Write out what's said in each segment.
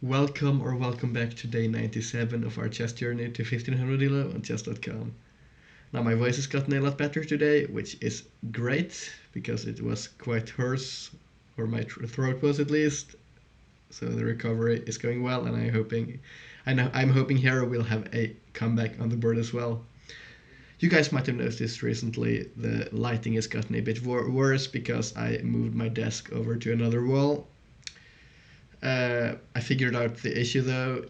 Welcome back to day 97 of our chess journey to 1500 ELO on chess.com. Now my voice has gotten a lot better today, which is great because it was quite hoarse, or my throat was at least. So the recovery is going well, and I'm hoping Hero will have a comeback on the board as well. You guys might have noticed recently the lighting has gotten a bit worse because I moved my desk over to another wall. I figured out the issue though.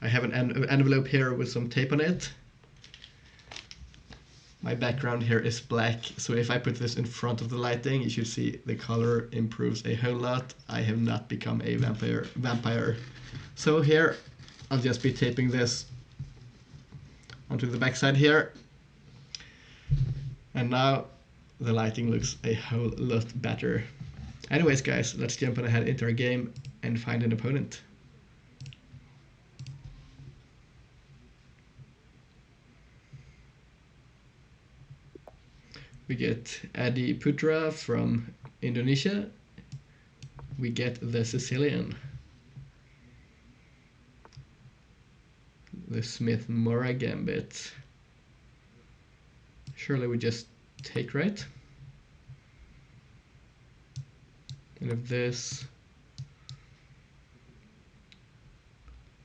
I have an envelope here with some tape on it. My background here is black, so if I put this in front of the lighting, you should see the color improves a whole lot. I have not become a vampire. So here, I'll just be taping this onto the backside here. And now the lighting looks a whole lot better. Anyways guys, let's jump on ahead into our game and find an opponent. We get Adi Putra from Indonesia. We get the Sicilian. The Smith-Mora gambit. Surely we just take, right? And if this,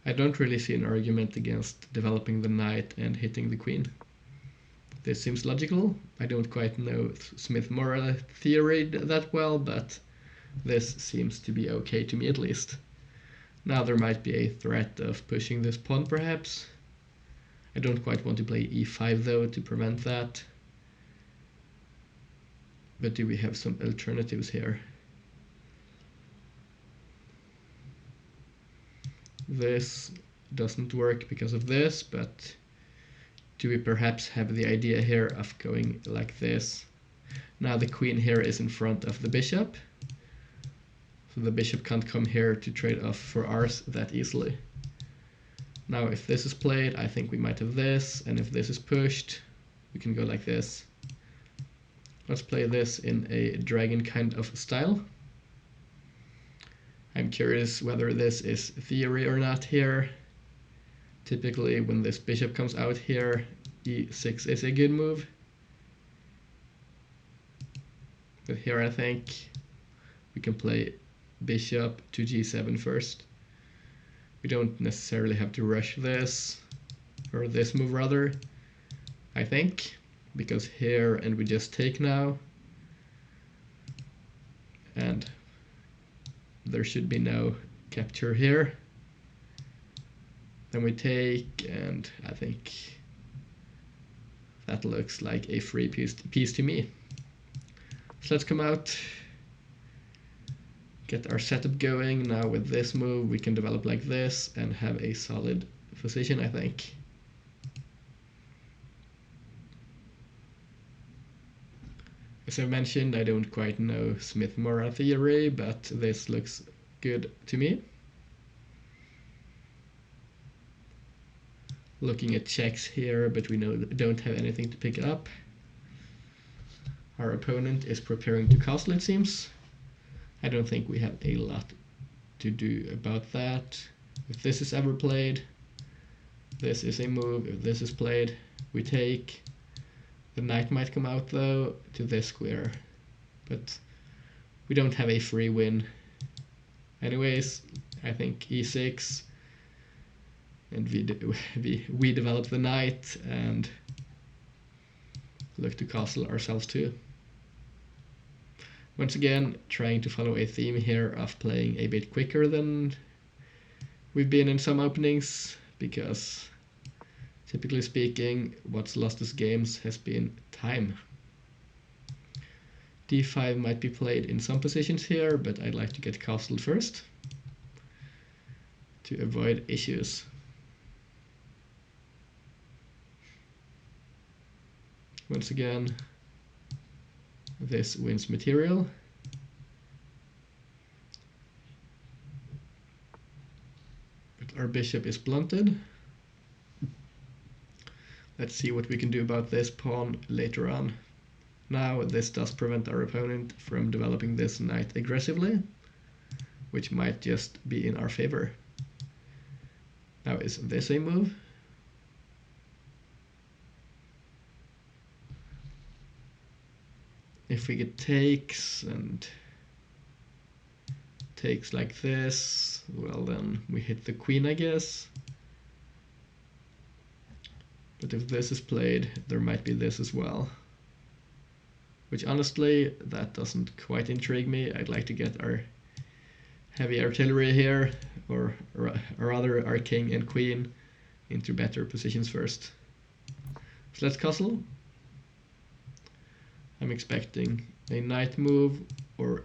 I don't really see an argument against developing the knight and hitting the queen. This seems logical. I don't quite know Smith-Mora theory that well, but this seems to be okay to me at least. Now there might be a threat of pushing this pawn perhaps. I don't quite want to play e5 though to prevent that. But do we have some alternatives here? This doesn't work because of this, but do we perhaps have the idea here of going like this? Now the queen here is in front of the bishop, so the bishop can't come here to trade off for ours that easily. Now if this is played, I think we might have this, and if this is pushed, we can go like this. Let's play this in a dragon kind of style. I'm curious whether this is theory or not here. Typically when this bishop comes out here, e6 is a good move. But here I think we can play bishop to g7 first. We don't necessarily have to rush this, or this move rather, I think, because here, and we just take now, and there should be no capture here. Then we take, and I think that looks like a free piece to me. So let's come out, get our setup going. Now with this move we can develop like this and have a solid position, I think. As I mentioned, I don't quite know Smith-Mora theory, but this looks good to me. Looking at checks here, but we don't have anything to pick up. Our opponent is preparing to castle, it seems. I don't think we have a lot to do about that. If this is ever played, this is a move. If this is played, we take. The knight might come out though to this square, but we don't have a free win. Anyways, I think e6, and we develop the knight and look to castle ourselves too. Once again, trying to follow a theme here of playing a bit quicker than we've been in some openings, because typically speaking, what's lost us games has been time. d5 might be played in some positions here, but I'd like to get castled first to avoid issues. Once again, this wins material. But our bishop is blunted. Let's see what we can do about this pawn later on. Now this does prevent our opponent from developing this knight aggressively. which might just be in our favor. Now, is this a move? If we get takes and takes like this, well, then we hit the queen, I guess. But if this is played, there might be this as well. Which honestly, that doesn't quite intrigue me. I'd like to get our heavy artillery here, or rather our king and queen, into better positions first. So let's castle. I'm expecting a knight move, or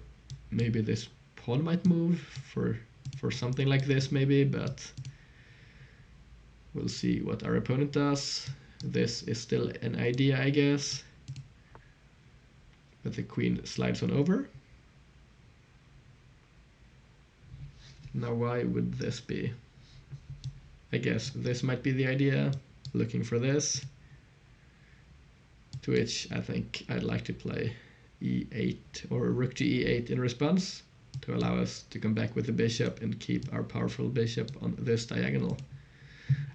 maybe this pawn might move for something like this maybe, but we'll see what our opponent does. This is still an idea, I guess. But the queen slides on over. Now why would this be? I guess this might be the idea, looking for this. To which I think I'd like to play e8 or rook to e8 in response to allow us to come back with the bishop and keep our powerful bishop on this diagonal.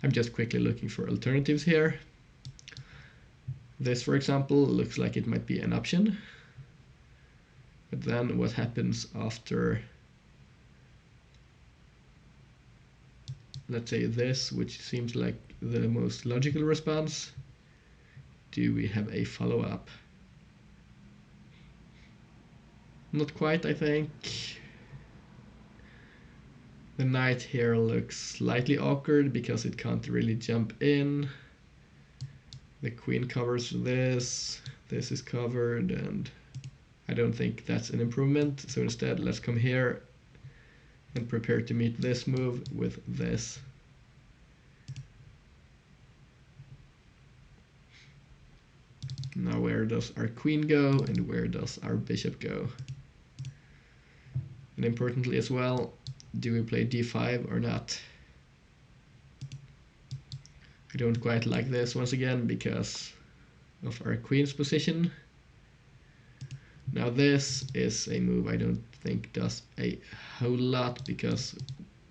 I'm just quickly looking for alternatives here. This, for example, looks like it might be an option. But then what happens after, let's say this, which seems like the most logical response? Do we have a follow-up? Not quite, I think. The knight here looks slightly awkward because it can't really jump in. The queen covers this is covered, and I don't think that's an improvement. So instead, let's come here and prepare to meet this move with this. Now where does our queen go and where does our bishop go? And importantly as well, do we play d5 or not? I don't quite like this once again because of our queen's position. Now this is a move I don't think does a whole lot because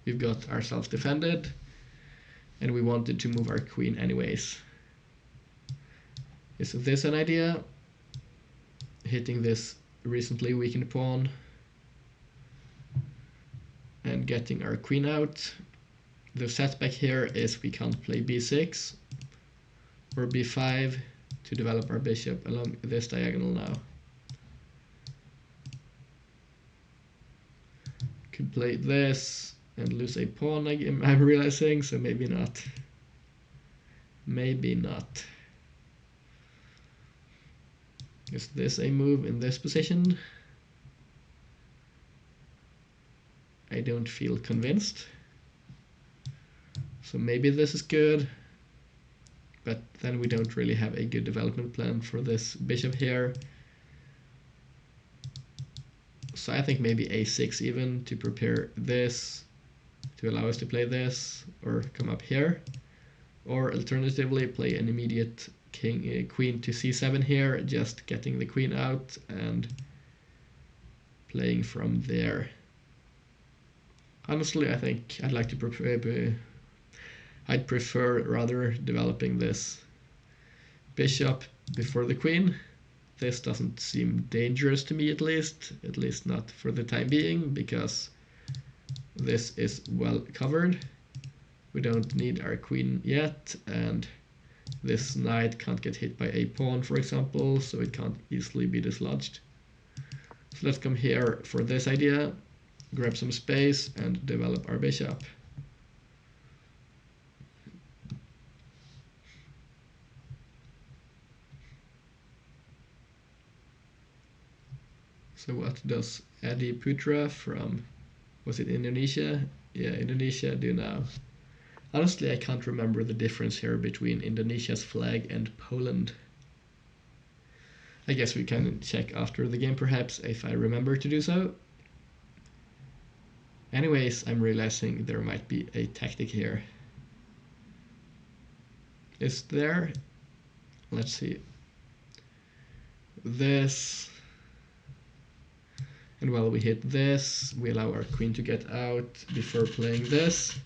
we've got ourselves defended and we wanted to move our queen anyways. Is this an idea? Hitting this recently weakened pawn and getting our queen out. The setback here is we can't play b6 or b5 to develop our bishop along this diagonal now. Could play this and lose a pawn, I'm realizing, so maybe not. Maybe not. Is this a move in this position? I don't feel convinced. So maybe this is good, but then we don't really have a good development plan for this bishop here. So I think maybe a6 even to prepare this, to allow us to play this, or come up here. Or alternatively play an immediate queen to c7 here, just getting the queen out and playing from there. Honestly, I think I'd like to I'd prefer rather developing this bishop before the queen. This doesn't seem dangerous to me, at least not for the time being, because this is well covered. We don't need our queen yet, and this knight can't get hit by a pawn, for example, so it can't easily be dislodged. So let's come here for this idea, grab some space, and develop our bishop. So what does Adi Putra from, was it Indonesia? Yeah, Indonesia do now. Honestly, I can't remember the difference here between Indonesia's flag and Poland. I guess we can check after the game perhaps, if I remember to do so. Anyways, I'm realizing there might be a tactic here. Is there? Let's see. This. And while we hit this, we allow our queen to get out before playing this.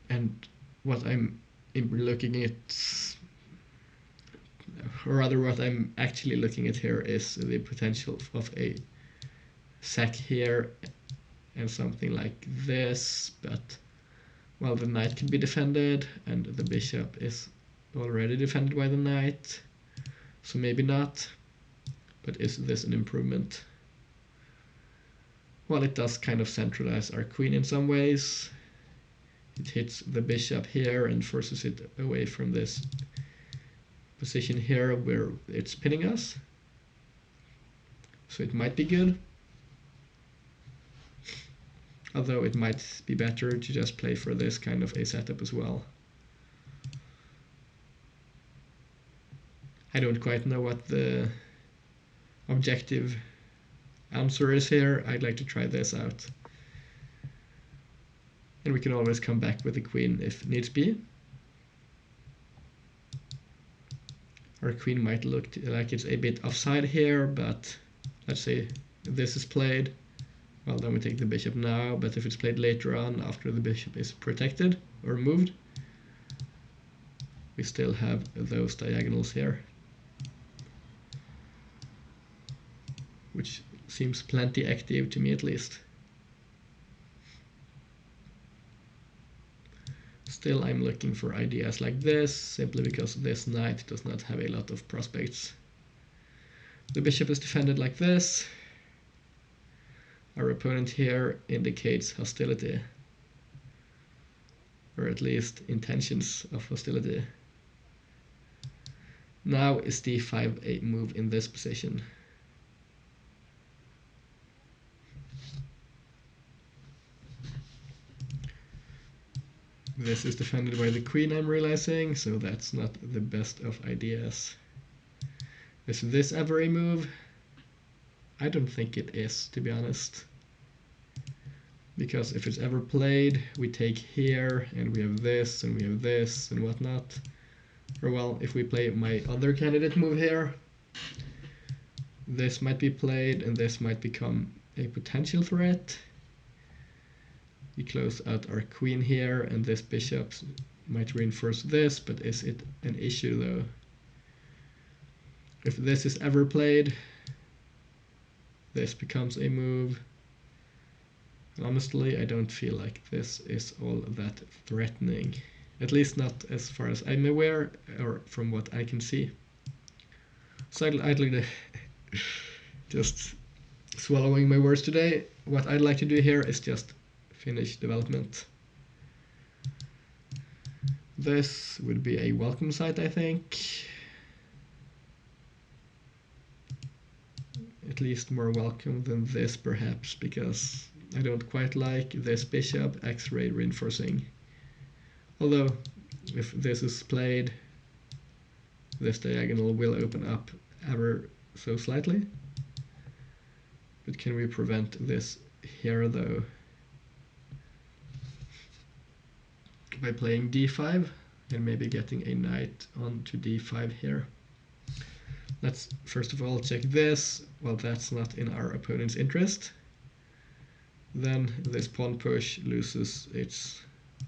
And what I'm looking at, or rather what I'm actually looking at here, is the potential of a sack here and something like this, but well, the knight can be defended and the bishop is already defended by the knight, so maybe not. But is this an improvement? Well, it does kind of centralize our queen in some ways. It hits the bishop here and forces it away from this position here where it's pinning us. So it might be good. Although it might be better to just play for this kind of a setup as well. I don't quite know what the objective answer is here. I'd like to try this out. And we can always come back with the queen if needs be. Our queen might look like it's a bit offside here, but let's say this is played. Well, then we take the bishop now, but if it's played later on after the bishop is protected or moved, we still have those diagonals here, which seems plenty active to me at least. Still, I'm looking for ideas like this, simply because this knight does not have a lot of prospects. The bishop is defended like this. Our opponent here indicates hostility, or at least intentions of hostility. Now is d5 a move in this position? This is defended by the queen, I'm realizing, so that's not the best of ideas. Is this ever a move? I don't think it is, to be honest. Because if it's ever played, we take here, and we have this, and we have this, and whatnot. Or well, if we play my other candidate move here, this might be played, and this might become a potential threat. We close out our queen here, and this bishop might reinforce this, but is it an issue though? If this is ever played, this becomes a move. And honestly, I don't feel like this is all that threatening. At least not as far as I'm aware, or from what I can see. So I'd like to just swallowing my words today. What I'd like to do here is just finish development. This would be a welcome sight, I think. At least more welcome than this, perhaps, because I don't quite like this bishop X-ray reinforcing. Although, if this is played, this diagonal will open up ever so slightly. But can we prevent this here, though? By playing d5 and maybe getting a knight onto d5 here. Let's first of all check this. Well, that's not in our opponent's interest. Then this pawn push loses its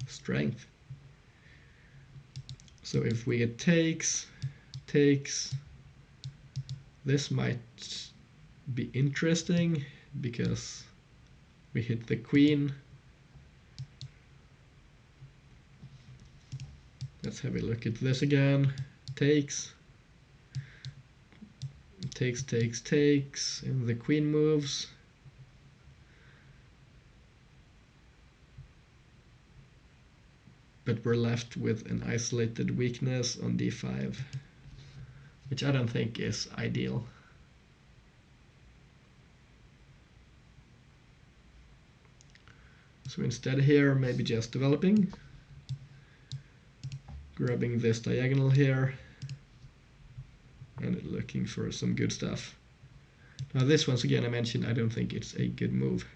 strength. So if we get takes, this might be interesting because we hit the queen. Let's have a look at this again. Takes, and the queen moves. But we're left with an isolated weakness on d5, which I don't think is ideal. So instead here, maybe just developing, grabbing this diagonal here, and looking for some good stuff. Now this, once again, I mentioned I don't think it's a good move.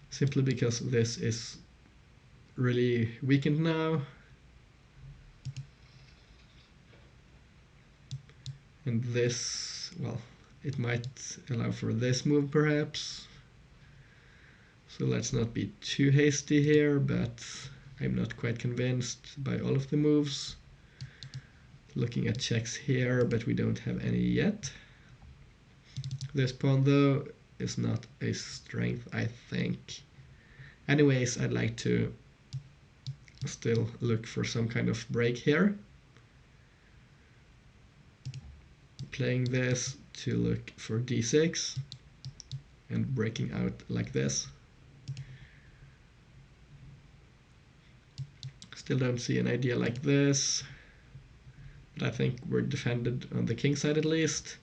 Simply because this is really weakened now. And this, well, It might allow for this move perhaps. So let's not be too hasty here, but I'm not quite convinced by all of the moves. Looking at checks here, but we don't have any yet. This pawn though is not a strength, I think. Anyways, I'd like to still look for some kind of break here. Playing this to look for d6 and breaking out like this. Still don't see an idea like this, but I think we're defended on the king side at least.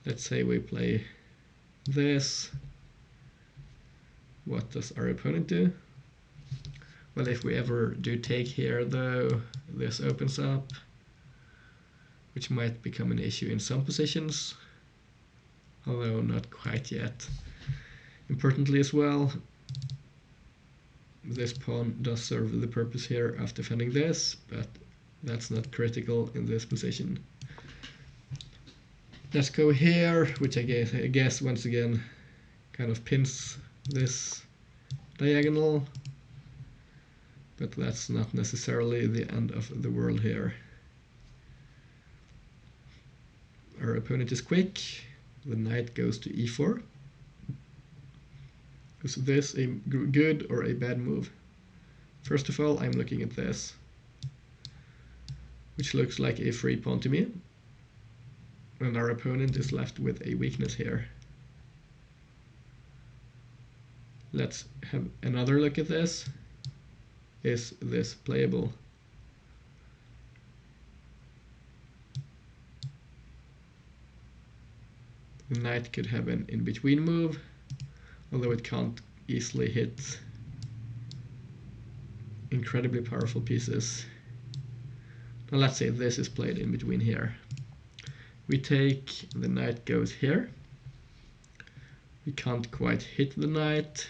Let's say we play this. What does our opponent do? Well, if we ever do take here though, this opens up, which might become an issue in some positions, although not quite yet. Importantly as well, this pawn does serve the purpose here of defending this, but that's not critical in this position. Let's go here, which I guess once again kind of pins this diagonal, but that's not necessarily the end of the world here. Our opponent is quick. The knight goes to e4. Is this a good or a bad move? First of all, I'm looking at this, which looks like a free pawn to me, and our opponent is left with a weakness here. Let's have another look at this. Is this playable? The knight could have an in-between move, although it can't easily hit incredibly powerful pieces. Now let's say this is played in between here. We take, the knight goes here. We can't quite hit the knight.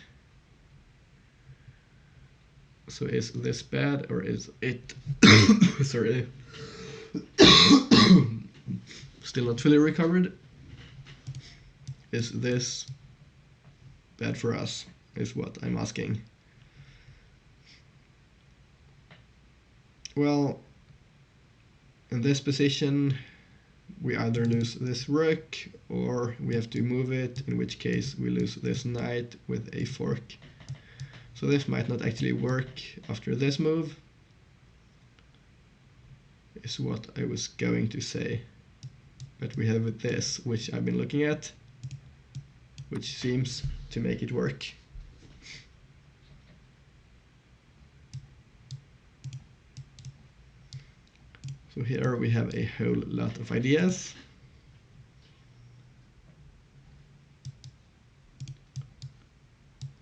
So is this bad or is it sorry still not fully recovered? Is this bad for us, is what I'm asking. Well, in this position we either lose this rook or we have to move it, in which case we lose this knight with a fork. So this might not actually work after this move, is what I was going to say. But we have this, which I've been looking at, which seems to make it work. So here we have a whole lot of ideas.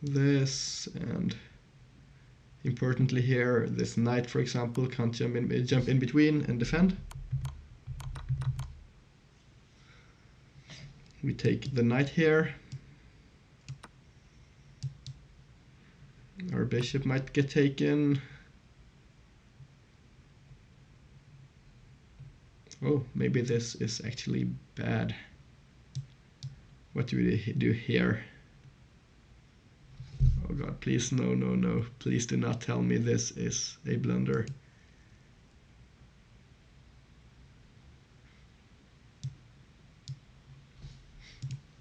This, and importantly here, this knight, for example, can't jump in between and defend. We take the knight here. Our bishop might get taken. Oh, maybe this is actually bad. What do we do here? Oh god, please, no, no, no. Please do not tell me this is a blunder.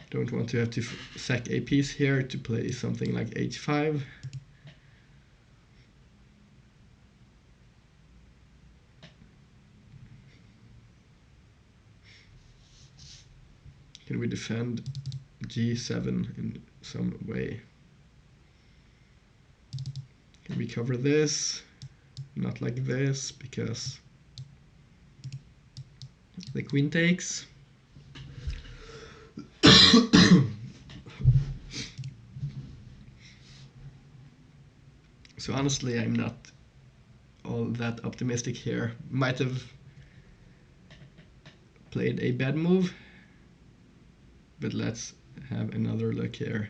Don't want to have to sack a piece here to play something like h5. Can we defend g7 in some way? Can we cover this? Not like this, because the queen takes. So honestly, I'm not all that optimistic here. Might have played a bad move, but let's have another look here.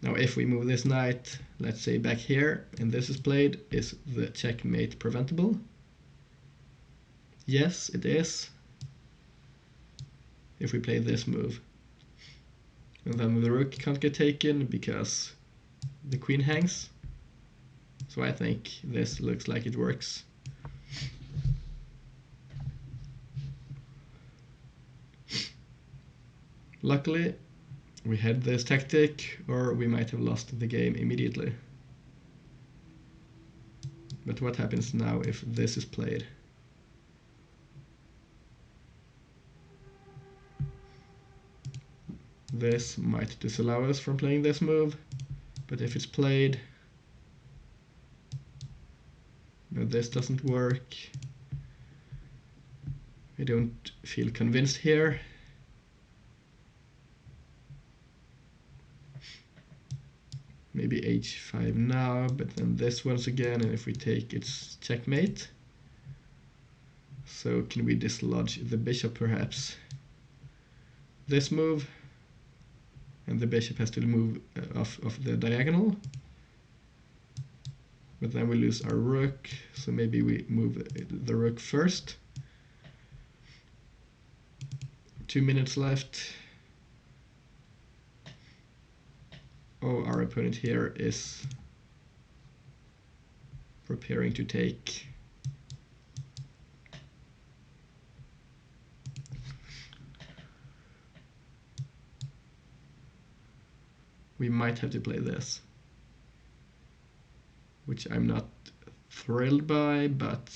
Now if we move this knight, let's say back here, and this is played, is the checkmate preventable? Yes, it is. if we play this move. And then the rook can't get taken because the queen hangs. So I think this looks like it works. Luckily, we had this tactic, or we might have lost the game immediately. But what happens now if this is played? This might disallow us from playing this move, but if it's played, no, this doesn't work. I don't feel convinced here. Maybe h5 now, but then this once again, and if we take, it's checkmate. So can we dislodge the bishop perhaps? This move, and the bishop has to move off the diagonal. But then we lose our rook, so maybe we move the rook first. 2 minutes left. Oh, our opponent here is preparing to take. We might have to play this, which I'm not thrilled by, but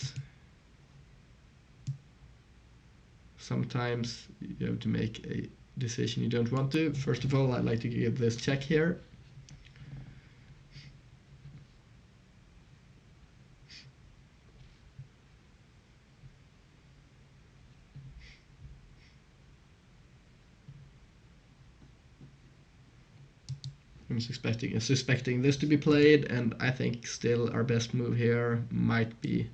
sometimes you have to make a decision you don't want to. First of all, I'd like to give this check here. I'm suspecting this to be played, and I think still our best move here might be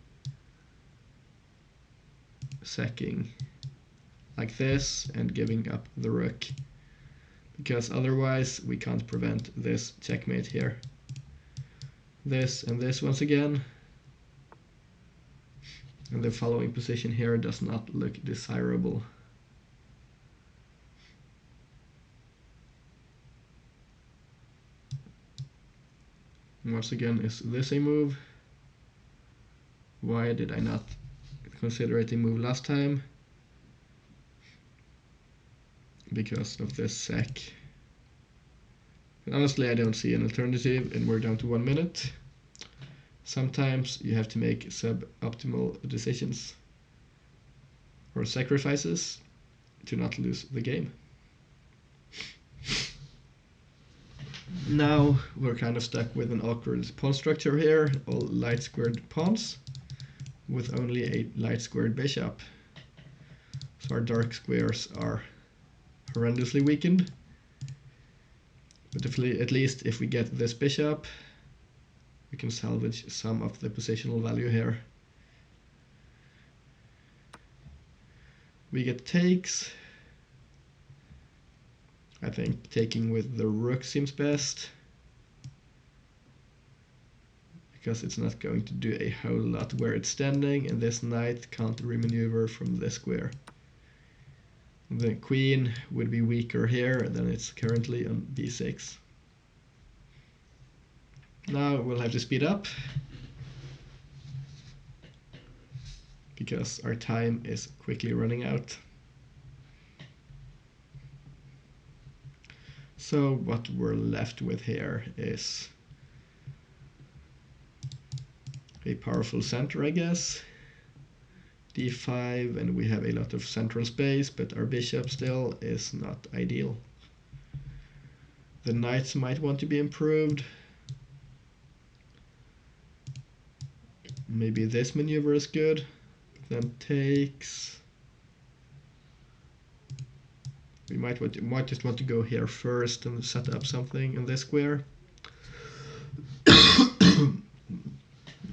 sacking like this and giving up the rook, because otherwise we can't prevent this checkmate here. This and this once again, and the following position here does not look desirable. Once again, is this a move? Why did I not consider it a move last time? Because of this sack. But honestly, I don't see an alternative, and we're down to 1 minute. Sometimes you have to make suboptimal decisions or sacrifices to not lose the game. Now we're kind of stuck with an awkward pawn structure here, all light squared pawns with only a light squared bishop. So our dark squares are horrendously weakened. But at least if we get this bishop, we can salvage some of the positional value here. We get takes. I think taking with the rook seems best, because it's not going to do a whole lot where it's standing, and this knight can't remaneuver from this square. The queen would be weaker here than it's currently on b6. Now we'll have to speed up, because our time is quickly running out. So what we're left with here is a powerful center, I guess. d5, and we have a lot of central space, but our bishop still is not ideal. The knights might want to be improved. Maybe this maneuver is good, but then takes. We might just want to go here first and set up something in this square.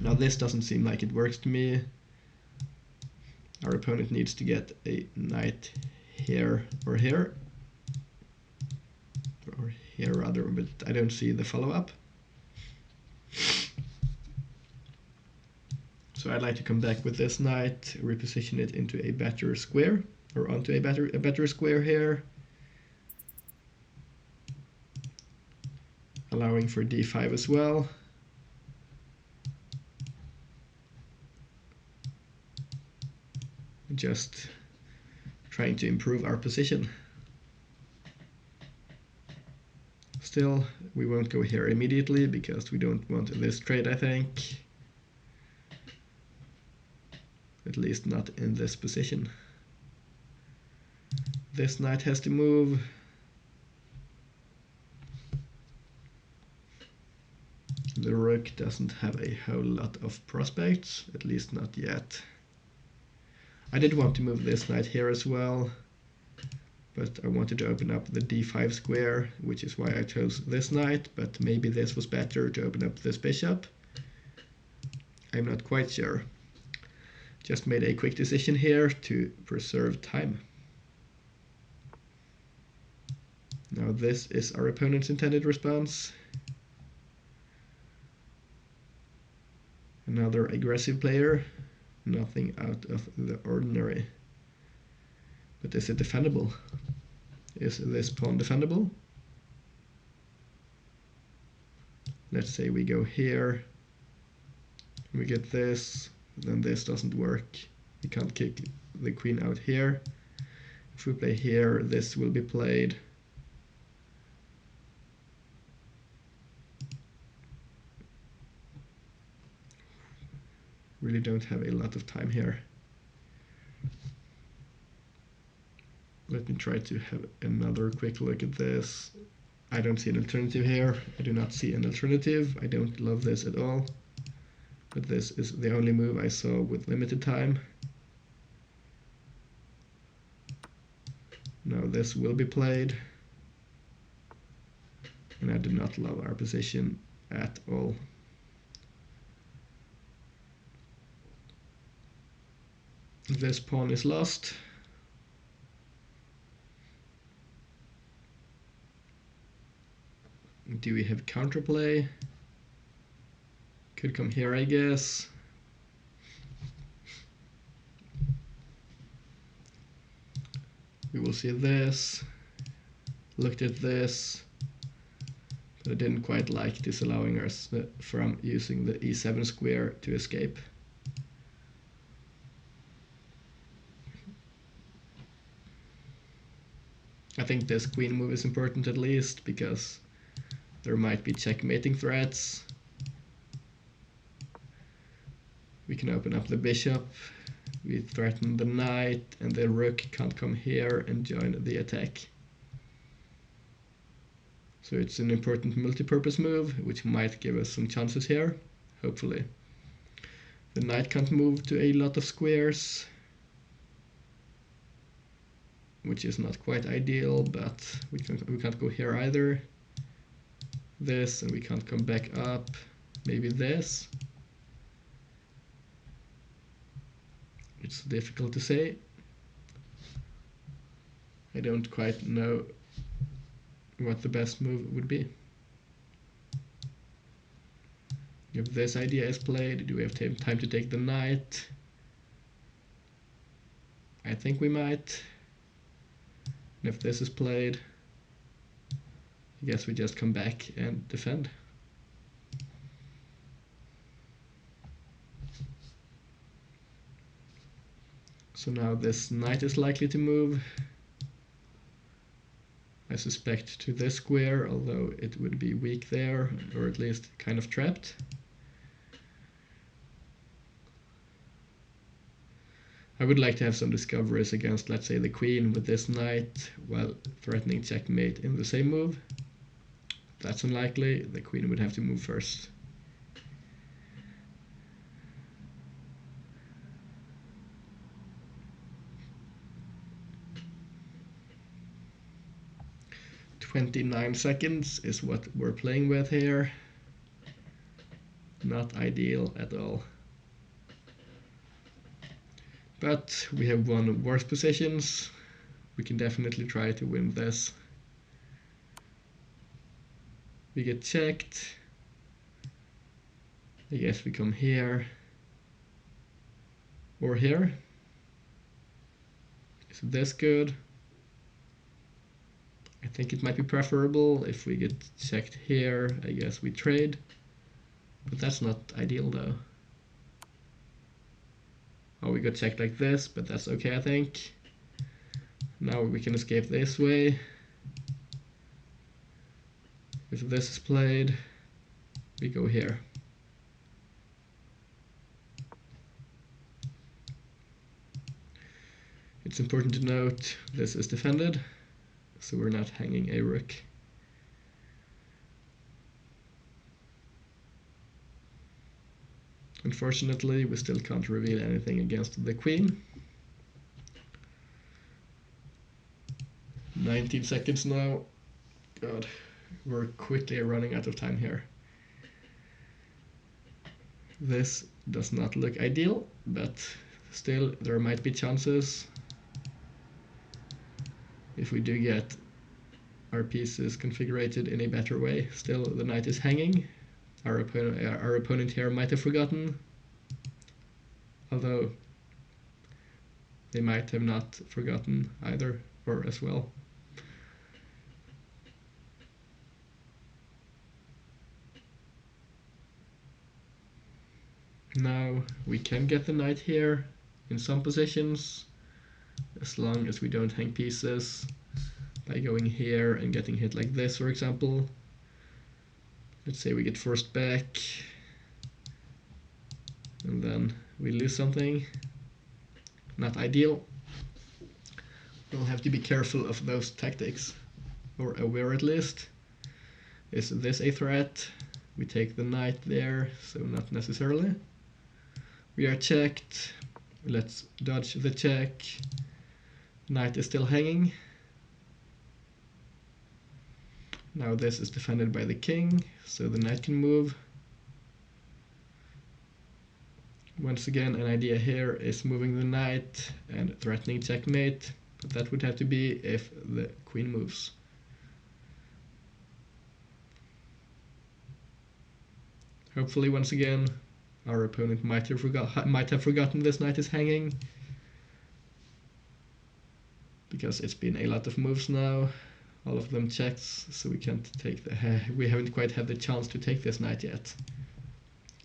Now this doesn't seem like it works to me. Our opponent needs to get a knight here or here. Or here rather, but I don't see the follow-up. So I'd like to come back with this knight, reposition it into a better square. or onto a better square here, allowing for d5 as well. Just trying to improve our position. Still, we won't go here immediately because we don't want this trade, I think. At least not in this position. This knight has to move. The rook doesn't have a whole lot of prospects, at least not yet. I did want to move this knight here as well, but I wanted to open up the d5 square, which is why I chose this knight, but maybe this was better to open up this bishop. I'm not quite sure. Just made a quick decision here to preserve time. Now this is our opponent's intended response. Another aggressive player, nothing out of the ordinary. But is it defendable? Is this pawn defendable? Let's say we go here, we get this, then this doesn't work. We can't kick the queen out here. If we play here, this will be played. Really don't have a lot of time here. Let me try to have another quick look at this. I don't see an alternative here. I do not see an alternative. I don't love this at all. But this is the only move I saw with limited time. Now this will be played. And I do not love our position at all. This pawn is lost. Do we have counterplay? Could come here, I guess. We will see this. Looked at this. But I didn't quite like disallowing us from using the e7 square to escape. I think this queen move is important at least, because there might be checkmating threats. We can open up the bishop, we threaten the knight, and the rook can't come here and join the attack. So it's an important multi-purpose move, which might give us some chances here, hopefully. The knight can't move to a lot of squares, which is not quite ideal, but we can't go here either. This, and we can't come back up. Maybe this. It's difficult to say. I don't quite know what the best move would be. If this idea is played, do we have time to take the knight? I think we might. And if this is played, I guess we just come back and defend. So now this knight is likely to move. I suspect to this square, although it would be weak there, or at least kind of trapped. I would like to have some discoveries against, let's say, the queen with this knight, while threatening checkmate in the same move. That's unlikely. The queen would have to move first. "29 seconds is what we're playing with here. Not ideal at all. But we have won worse positions. We can definitely try to win this. We get checked. I guess we come here. Or here. Is this good? I think it might be preferable if we get checked here. I guess we trade. But that's not ideal though. Oh, we got checked like this, but that's okay, I think. Now we can escape this way. If this is played, we go here. It's important to note this is defended, so we're not hanging a rook. Unfortunately, we still can't reveal anything against the queen. 19 seconds now. God, we're quickly running out of time here. This does not look ideal, but still there might be chances. If we do get our pieces configured in a better way. Still, the knight is hanging. Our opponent here might have forgotten, although they might have not forgotten either, or as well. Now we can get the knight here in some positions, as long as we don't hang pieces by going here and getting hit like this, for example. Let's say we get forced back and then we lose something. Not ideal. We'll have to be careful of those tactics, or aware at least. Is this a threat? We take the knight there, so not necessarily. We are checked. Let's dodge the check. Knight is still hanging. Now this is defended by the king, so the knight can move. Once again, an idea here is moving the knight and threatening checkmate, but that would have to be if the queen moves. Hopefully, once again, our opponent might have forgotten this knight is hanging, because it's been a lot of moves now, all of them checks, so we haven't quite had the chance to take this knight yet.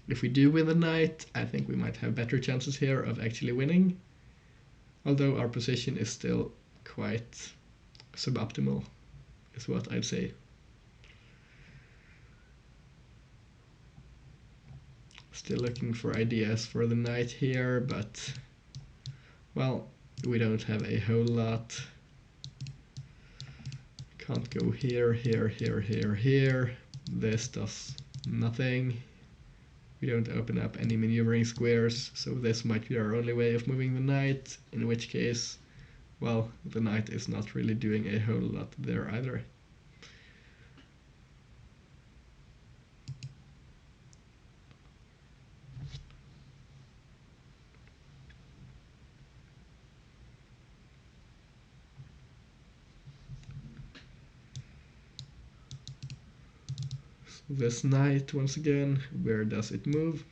If we do win the knight, I think we might have better chances here of actually winning, although our position is still quite suboptimal, is what I'd say. Still looking for ideas for the knight here, but, well, we don't have a whole lot. Can't go here, here, here, here, here. This does nothing. We don't open up any maneuvering squares, so this might be our only way of moving the knight, in which case, well, the knight is not really doing a whole lot there either. This knight, once again, where does it move?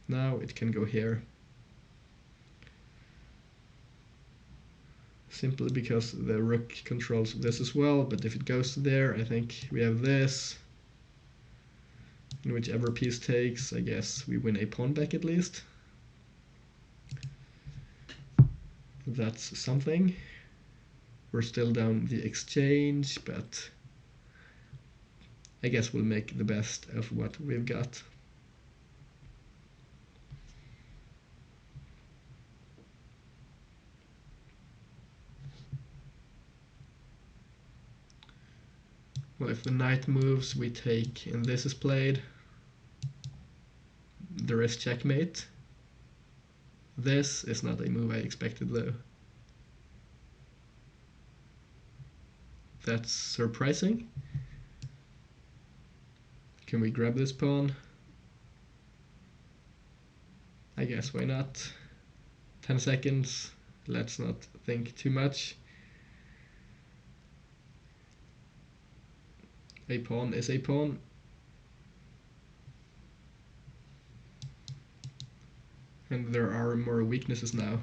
Now it can go here. Simply because the rook controls this as well, but if it goes there, I think we have this. And whichever piece takes, I guess we win a pawn back at least. That's something. We're still down the exchange, but I guess we'll make the best of what we've got. Well, if the knight moves, we take, and this is played. There is checkmate. This is not a move I expected though. That's surprising. Can we grab this pawn? I guess why not? 10 seconds, let's not think too much. A pawn is a pawn. And there are more weaknesses now.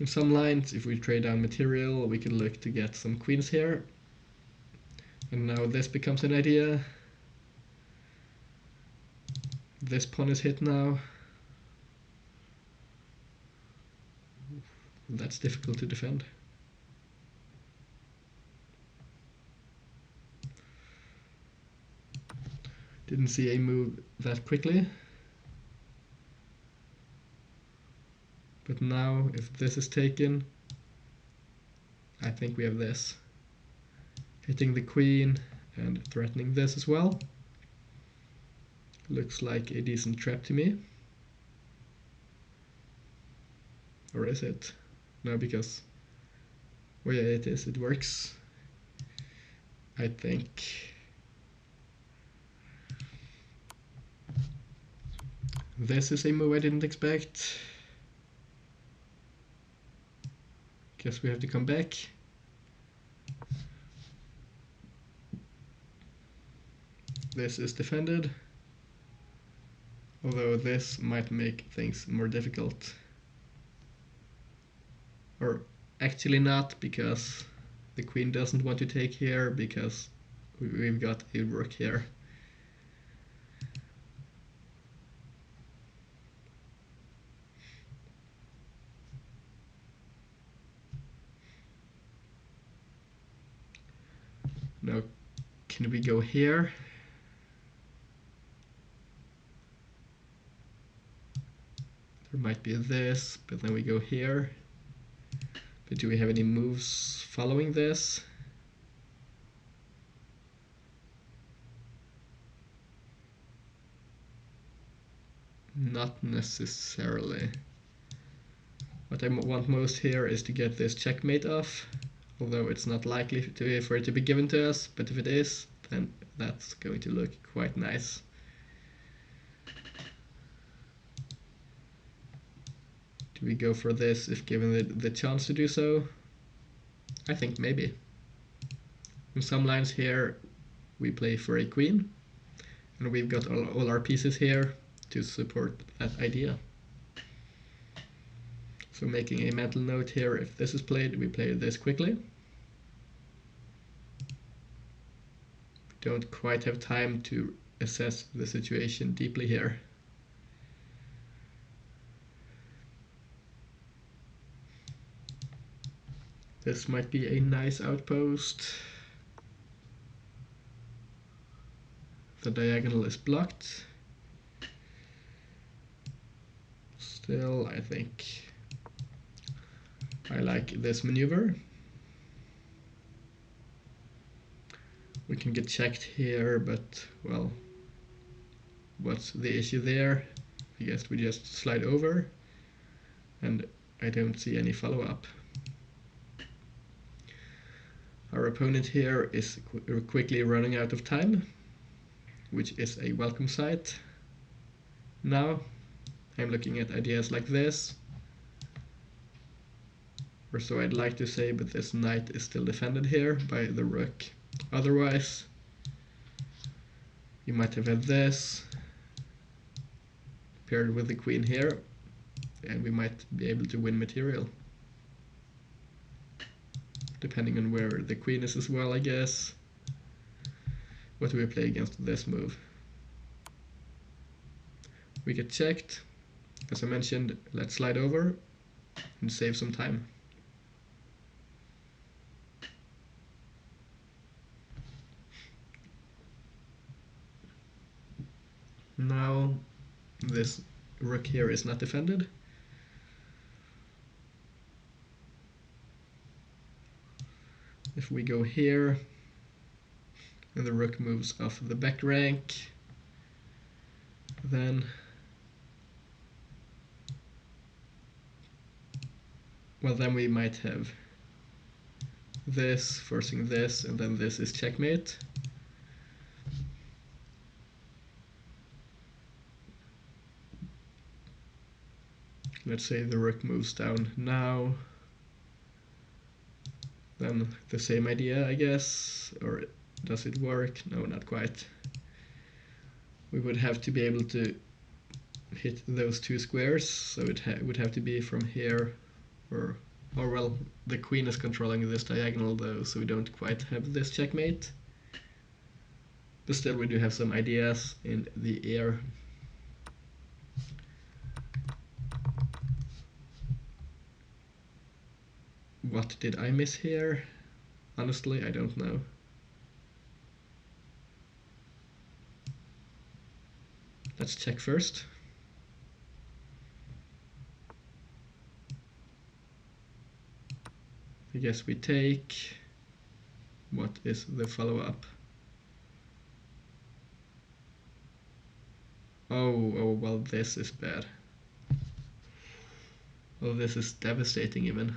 In some lines, if we trade down material, we can look to get some queens here. And now this becomes an idea. This pawn is hit now. That's difficult to defend. Didn't see a move that quickly. But now, if this is taken, I think we have this. Hitting the queen and threatening this as well. Looks like a decent trap to me. Or is it? No, because... well, yeah, it is. It works. I think... this is a move I didn't expect. Guess we have to come back. This is defended. Although this might make things more difficult. Or actually not, because the queen doesn't want to take here, because we've got a rook here. Now, can we go here? There might be this, but then we go here. But do we have any moves following this? Not necessarily. What I want most here is to get this checkmate off, although it's not likely for it to be given to us, but if it is, then that's going to look quite nice. Do we go for this if given the chance to do so? I think maybe. In some lines here, we play for a queen, and we've got all our pieces here to support that idea. So making a mental note here, if this is played, we play this quickly. We don't quite have time to assess the situation deeply here. This might be a nice outpost. The diagonal is blocked. Still, I think I like this maneuver. We can get checked here, but, well, what's the issue there? I guess we just slide over, and I don't see any follow-up. Our opponent here is quickly running out of time, which is a welcome sight. Now, I'm looking at ideas like this, or so I'd like to say, but this knight is still defended here by the rook. Otherwise, you might have had this paired with the queen here, and we might be able to win material. Depending on where the queen is as well, I guess. What do we play against this move? We get checked. As I mentioned, let's slide over and save some time. Now this rook here is not defended. If we go here and the rook moves off the back rank, then we might have this forcing this, and then this is checkmate. Let's say the rook moves down now. Then the same idea, I guess, or does it work? No, not quite. We would have to be able to hit those two squares, so it would have to be from here Or well, the queen is controlling this diagonal though, so we don't quite have this checkmate. But still we do have some ideas in the air. What did I miss here? Honestly, I don't know. Let's check first. I guess we take. What is the follow-up? Oh, well, this is bad. Oh, this is devastating even.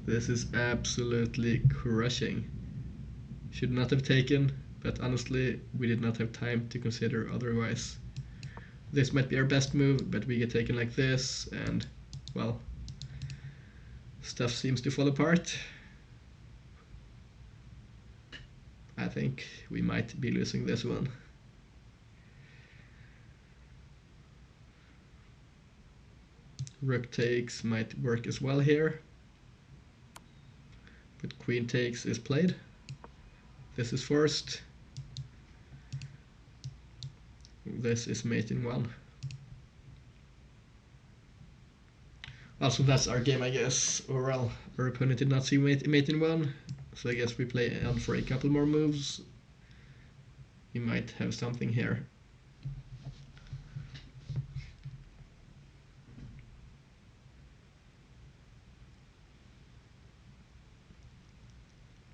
This is absolutely crushing. Should not have taken, but honestly, we did not have time to consider otherwise. This might be our best move, but we get taken like this, and, well, stuff seems to fall apart. I think we might be losing this one. Rook takes might work as well here. But queen takes is played. This is forced. This is mate in one. Also, that's our game, I guess. Or well, our opponent did not see mate in one. So I guess we play on for a couple more moves. We might have something here.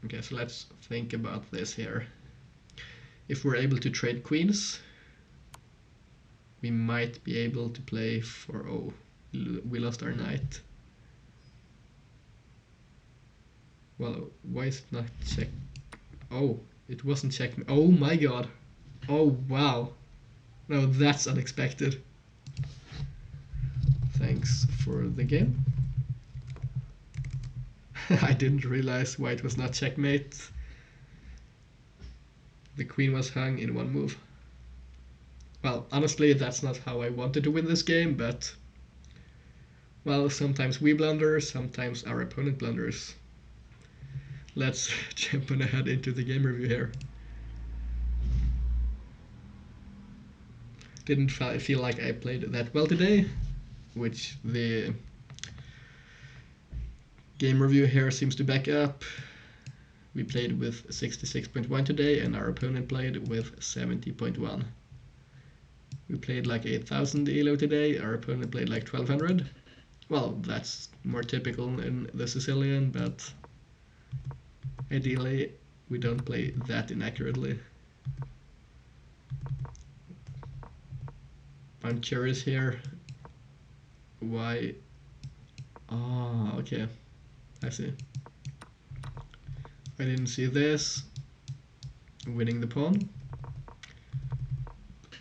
Okay, so let's think about this here. If we're able to trade queens, we might be able to play for... oh, we lost our knight. Well, why is it not check? Oh, it wasn't check. Oh my god. Oh wow. No, that's unexpected. Thanks for the game. I didn't realize why it was not checkmate. The queen was hung in one move. Well, honestly, that's not how I wanted to win this game, but... well, sometimes we blunder, sometimes our opponent blunders. Let's jump on ahead into the game review here. Didn't feel like I played that well today, which the game review here seems to back up. We played with 66.1 today, and our opponent played with 70.1. We played like 8,000 ELO today, our opponent played like 1,200. Well, that's more typical in the Sicilian, but ideally we don't play that inaccurately. I'm curious here why... ah, okay, I see. I didn't see this winning the pawn,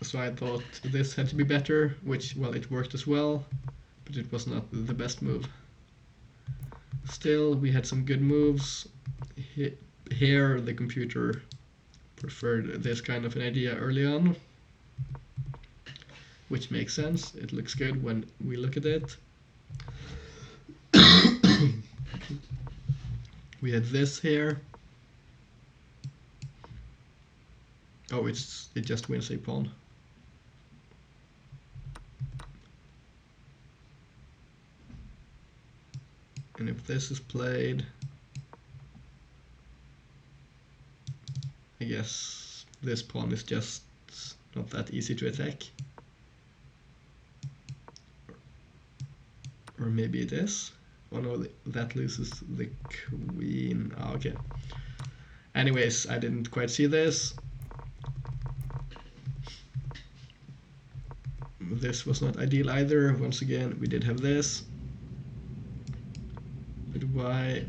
so I thought this had to be better, which, well, it worked as well, but it was not the best move. Still, we had some good moves. Here the computer preferred this kind of an idea early on, which makes sense. It looks good when we look at it. We had this here. Oh, it just wins a pawn. And if this is played, I guess this pawn is just not that easy to attack. Or maybe it is. Oh no, that loses the queen. Ah, okay. Anyways, I didn't quite see this. This was not ideal either. Once again, we did have this. But why?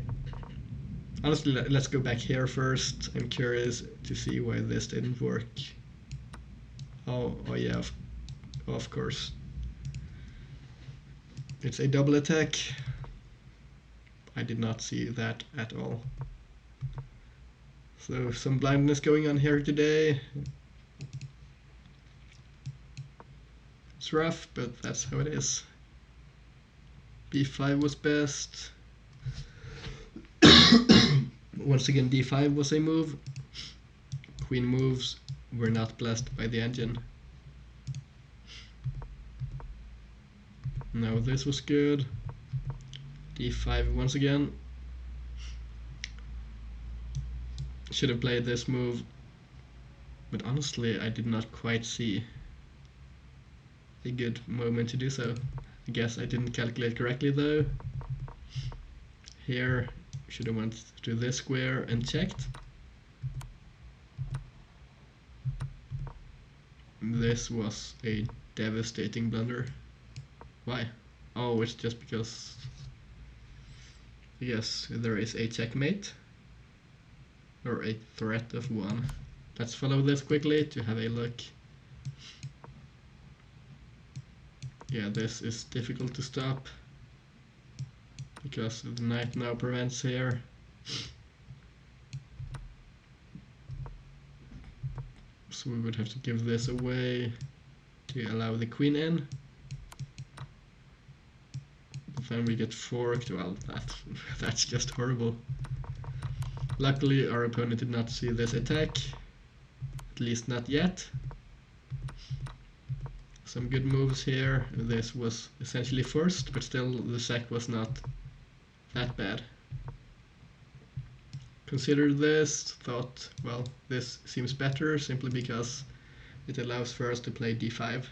Honestly, let's go back here first. I'm curious to see why this didn't work. Oh yeah, of course. It's a double attack. I did not see that at all. So some blindness going on here today. It's rough, but that's how it is. b5 was best. Once again, d5 was a move. Queen moves were not blessed by the engine. Now this was good. d5 once again. Should have played this move, but honestly I did not quite see a good moment to do so. I guess I didn't calculate correctly though. Here should have went to this square and checked. This was a devastating blunder. Why? Oh, it's just because, yes, there is a checkmate or a threat of one. Let's follow this quickly to have a look. Yeah, this is difficult to stop because the knight now prevents here. So we would have to give this away to allow the queen in. But then we get forked. Well, that's just horrible. Luckily our opponent did not see this attack, at least not yet. Some good moves here. This was essentially forced, but still the sack was not that bad. Considered this, thought, well, this seems better simply because it allows for us to play d5,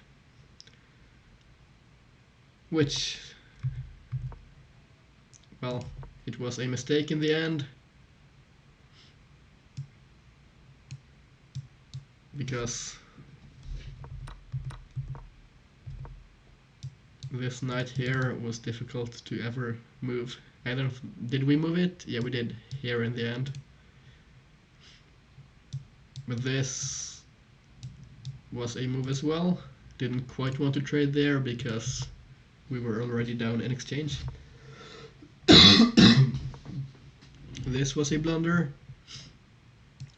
which, well, it was a mistake in the end, because this knight here was difficult to ever move. Did we move it? Yeah, we did here in the end. But this was a move as well. Didn't quite want to trade there because we were already down in exchange. This was a blunder.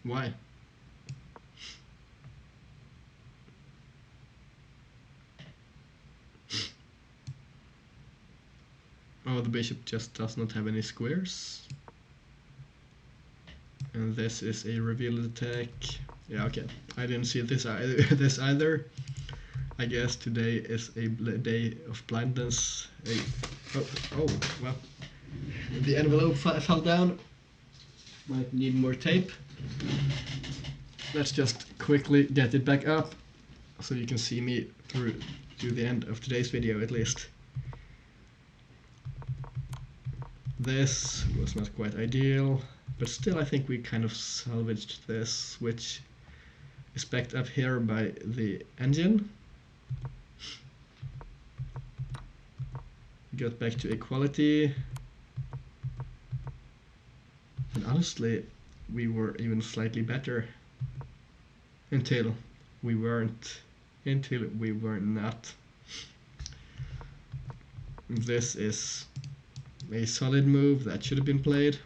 Why? Oh, the bishop just does not have any squares. And this is a revealed attack. Yeah, okay. I didn't see this either. I guess today is a day of blindness. Oh, well. The envelope fell down. Might need more tape. Let's just quickly get it back up so you can see me through to the end of today's video at least. This was not quite ideal, but still I think we kind of salvaged this, which is backed up here by the engine. We got back to equality, and honestly we were even slightly better until we were not. This is a solid move that should have been played,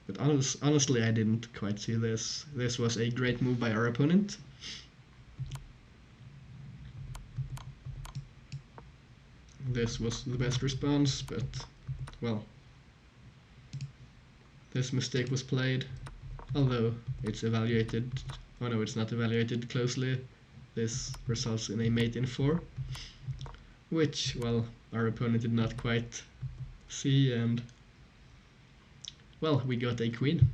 but honestly I didn't quite see this. This was a great move by our opponent. This was the best response, but well, this mistake was played, although it's evaluated. Oh no, it's not evaluated closely. This results in a mate in 4, which, well, our opponent did not quite see, and well, we got a queen.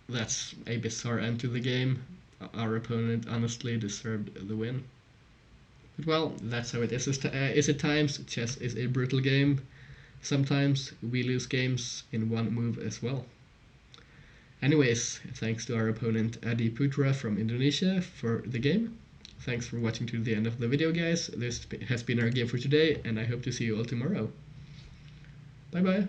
That's a bizarre end to the game. Our opponent honestly deserved the win. But well, that's how it is at times. Chess is a brutal game. Sometimes we lose games in one move as well. Anyways, thanks to our opponent Adi Putra from Indonesia for the game. Thanks for watching to the end of the video, guys. This has been our game for today, and I hope to see you all tomorrow. Bye bye.